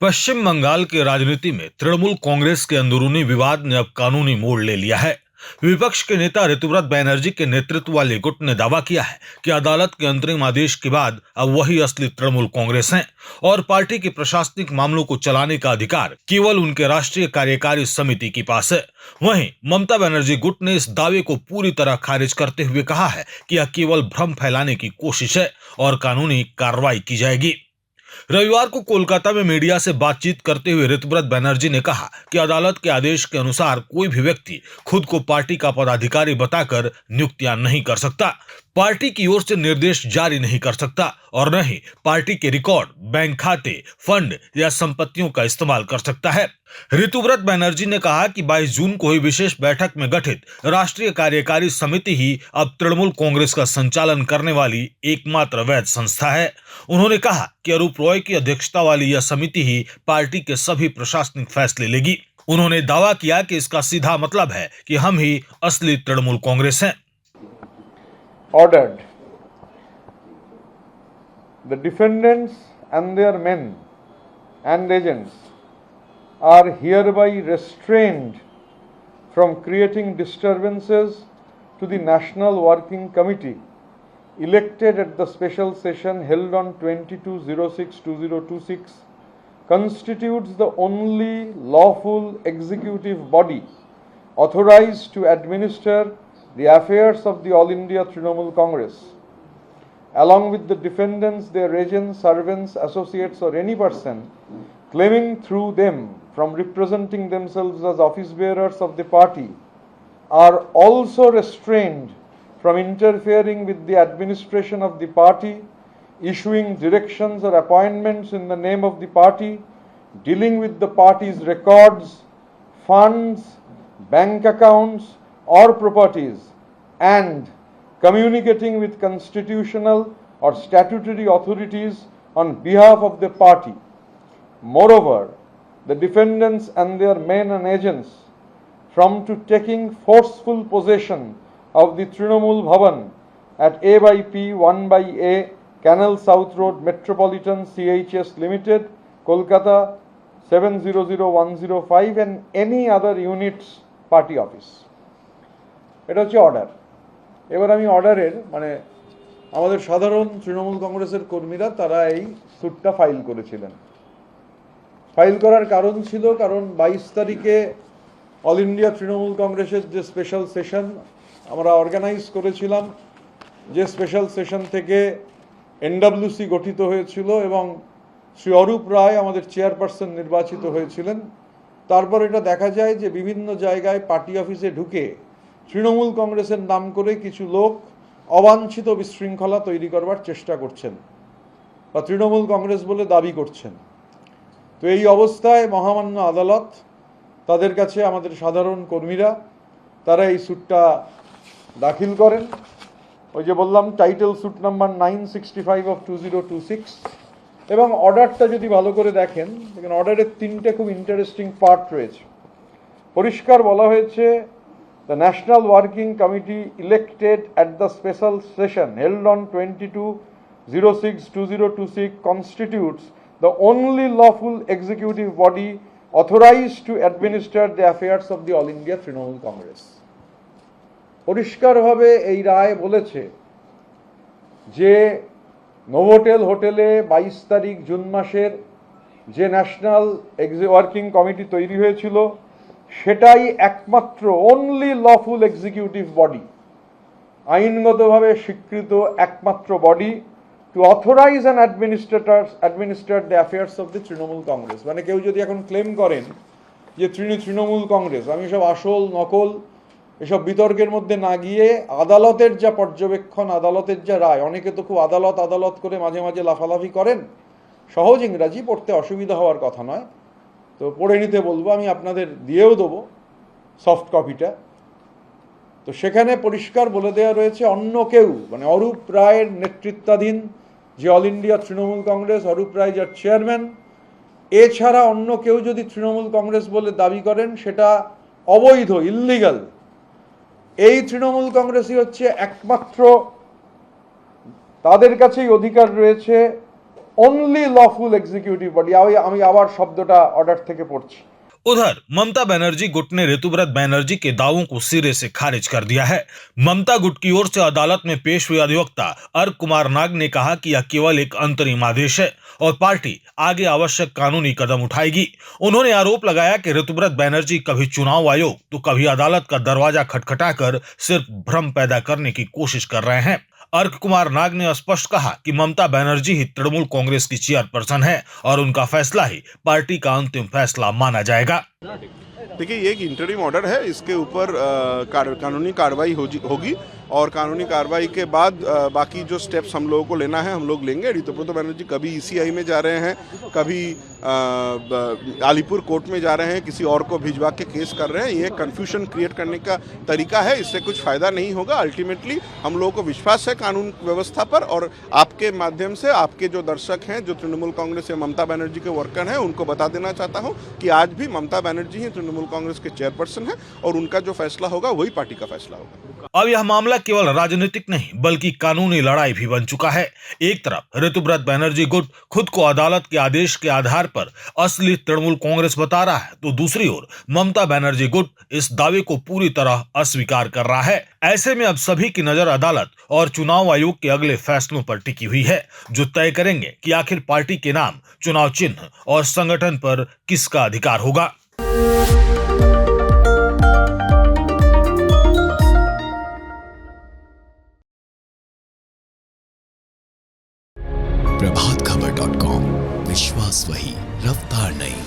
पश्चिम बंगाल की राजनीति में तृणमूल कांग्रेस के अंदरूनी विवाद ने अब कानूनी मोड़ ले लिया है। विपक्ष के नेता ऋतुव्रत बैनर्जी के नेतृत्व वाले गुट ने दावा किया है कि अदालत के अंतरिम आदेश के बाद अब वही असली तृणमूल कांग्रेस है और पार्टी के प्रशासनिक मामलों को चलाने का अधिकार केवल उनके राष्ट्रीय कार्यकारी समिति के पास है। वहीं ममता बनर्जी गुट ने इस दावे को पूरी तरह खारिज करते हुए कहा है कि यह केवल भ्रम फैलाने की कोशिश है और कानूनी कार्रवाई की जाएगी। रविवार को कोलकाता में मीडिया से बातचीत करते हुए ऋतुव्रत बैनर्जी ने कहा कि अदालत के आदेश के अनुसार कोई भी व्यक्ति खुद को पार्टी का पदाधिकारी बताकर नियुक्तियां नहीं कर सकता, पार्टी की ओर से निर्देश जारी नहीं कर सकता और न ही पार्टी के रिकॉर्ड, बैंक खाते, फंड या संपत्तियों का इस्तेमाल कर सकता है। ऋतुव्रत बैनर्जी ने कहा कि 22 जून को हुई विशेष बैठक में गठित राष्ट्रीय कार्यकारी समिति ही अब तृणमूल कांग्रेस का संचालन करने वाली एकमात्र वैध संस्था है। उन्होंने कहा कि अरूप रॉय की अध्यक्षता वाली यह समिति ही पार्टी के सभी प्रशासनिक फैसले लेगी। उन्होंने दावा किया कि इसका सीधा मतलब है कि हम ही असली तृणमूल कांग्रेस हैं। Ordered, the defendants and their men and agents are hereby restrained from creating disturbances to the National Working Committee elected at the special session held on 22/06/2026 constitutes the only lawful executive body authorized to administer the affairs of the All India Trinamool Congress. Along with the defendants, their agents, servants, associates or any person claiming through them from representing themselves as office bearers of the party are also restrained from interfering with the administration of the party, issuing directions or appointments in the name of the party, dealing with the party's records, funds, bank accounts or properties, and communicating with constitutional or statutory authorities on behalf of the party. Moreover, the defendants and their men and agents from to taking forceful possession of the Trinamool Bhavan at A by P 1/A Canal South Road Metropolitan CHS Limited, Kolkata 700105 and any other units party office. এটা হচ্ছে order. এবার আমি অর্ডারের আমাদের সাধারণ তৃণমূল কংগ্রেসের কর্মীরা তারা এই স্যুটটা ফাইল করেছিলেন। ফাইল করার কারণ ছিল, কারণ 22 তারিখে অল ইন্ডিয়া তৃণমূল কংগ্রেসের যে স্পেশাল সেশন আমরা অর্গানাইজ করেছিলাম, যে স্পেশাল সেশন থেকে এনডব্লিউসি গঠিত হয়েছিল এবং শ্রী অরূপ রায় আমাদের চেয়ারপারসন নির্বাচিত হয়েছিলেন। তারপর এটা দেখা যায় যে বিভিন্ন জায়গায় পার্টি অফিসে ঢুকে তৃণমূল কংগ্রেসের নাম করে কিছু লোক অবাঞ্ছিত বিশৃঙ্খলা তৈরি করবার চেষ্টা করছেন বা তৃণমূল কংগ্রেস বলে দাবি করছেন। তো এই অবস্থায় মহামান্য আদালত তাদের কাছে আমাদের সাধারণ কর্মীরা তারা এই স্যুটটা দাখিল করেন। ওই যে বললাম টাইটেল স্যুট নাম্বার 965 অফ 2026 এবং অর্ডারটা যদি ভালো করে দেখেন, অর্ডারের 3টে খুব ইন্টারেস্টিং পার্ট রয়েছে। পরিষ্কার বলা হয়েছে, the National Working Committee elected at the special session held on 22/06/2026 constitutes the only lawful executive body authorized to administer the affairs of the All India Trinamool Congress. পরিষ্কারভাবে এই রায় বলেছে যে নোভোটেল হোটেলে 22 তারিখ জুন মাসের যে ন্যাশনাল ওয়ার্কিং কমিটি তৈরি হয়েছিল সেটাই একমাত্র অনলি লফুল এক্সিকিউটিভ বডি, আইনগতভাবে স্বীকৃত একমাত্র body to authorise and administrate the affairs of the Trinamool Congress. কেউ যদি এখন ক্লেম করেন যে তৃণমূল কংগ্রেস, আমি সব আসল নকল এসব বিতর্কের মধ্যে না গিয়ে আদালতের যা পর্যবেক্ষণ, আদালতের যা রায়, অনেকে তো খুব আদালত করে মাঝে মাঝে লাফালাফি করেন, সহজ ইংরাজি পড়তে অসুবিধা হওয়ার কথা নয়, তো পড়ে নিতে বলবো, আমি আপনাদের দিয়েও দেবো সফট কপিটা। তো সেখানে পরিষ্কার বলে দেওয়া রয়েছে অন্য কেউ অরূপ রায়ের নেতৃত্বাধীন যে অল ইন্ডিয়া তৃণমূল কংগ্রেস, অরূপ রায় যার চেয়ারম্যান, এছাড়া অন্য কেউ যদি তৃণমূল কংগ্রেস বলে দাবি করেন সেটা অবৈধ, ইল্লিগাল। এই তৃণমূল কংগ্রেসই হচ্ছে একমাত্র, তাদের কাছেই অধিকার রয়েছে অনলি লফুল এক্সিকিউটিভ বডি। আমি আবার শব্দটা অর্ডার থেকে পড়ছি। उधर ममता बनर्जी गुट ने ऋतुव्रत बनर्जी के दावों को सिरे से खारिज कर दिया है। ममता गुट की ओर से अदालत में पेश हुए अधिवक्ता अर्क कुमार नाग ने कहा कि यह केवल एक अंतरिम आदेश है और पार्टी आगे आवश्यक कानूनी कदम उठाएगी। उन्होंने आरोप लगाया कि ऋतुव्रत बनर्जी कभी चुनाव आयोग तो कभी अदालत का दरवाजा खटखटाकर सिर्फ भ्रम पैदा करने की कोशिश कर रहे हैं। अर्क कुमार नाग ने स्पष्ट कहा कि ममता बनर्जी ही तृणमूल कांग्रेस की चेयरपर्सन है और उनका फैसला ही पार्टी का अंतिम फैसला माना जाएगा। देखिए, ये एक इंटरिम ऑर्डर है, इसके ऊपर कानूनी कार्रवाई होगी और कानूनी कार्रवाई के बाद बाकी जो स्टेप्स हम लोगों को लेना है हम लोग लेंगे। ऋतुव्रत बनर्जी कभी ईसीआई में जा रहे हैं, कभी अलीपुर कोर्ट में जा रहे हैं, किसी और को भिजवा के केस कर रहे हैं। ये कंफ्यूजन क्रिएट करने का तरीका है, इससे कुछ फायदा नहीं होगा। अल्टीमेटली हम लोगों को विश्वास है कानून व्यवस्था पर, और आपके माध्यम से आपके जो दर्शक हैं, जो तृणमूल कांग्रेस या ममता बनर्जी के वर्कर हैं, उनको बता देना चाहता हूं कि आज भी ममता बनर्जी ही तृणमूल कांग्रेस के चेयरपर्सन हैं और उनका जो फैसला होगा वही पार्टी का फैसला होगा। अब यह मामला केवल राजनीतिक नहीं बल्कि कानूनी लड़ाई भी बन चुका है। एक तरफ ऋतुव्रत बनर्जी गुट खुद को अदालत के आदेश के आधार पर असली तृणमूल कांग्रेस बता रहा है, तो दूसरी ओर ममता बनर्जी गुट इस दावे को पूरी तरह अस्वीकार कर रहा है। ऐसे में अब सभी की नजर अदालत और चुनाव आयोग के अगले फैसलों पर टिकी हुई है, जो तय करेंगे कि आखिर पार्टी के नाम, चुनाव चिन्ह और संगठन पर किसका अधिकार होगा। प्रभातखबर.com, विश्वास वही, रफ्तार नहीं।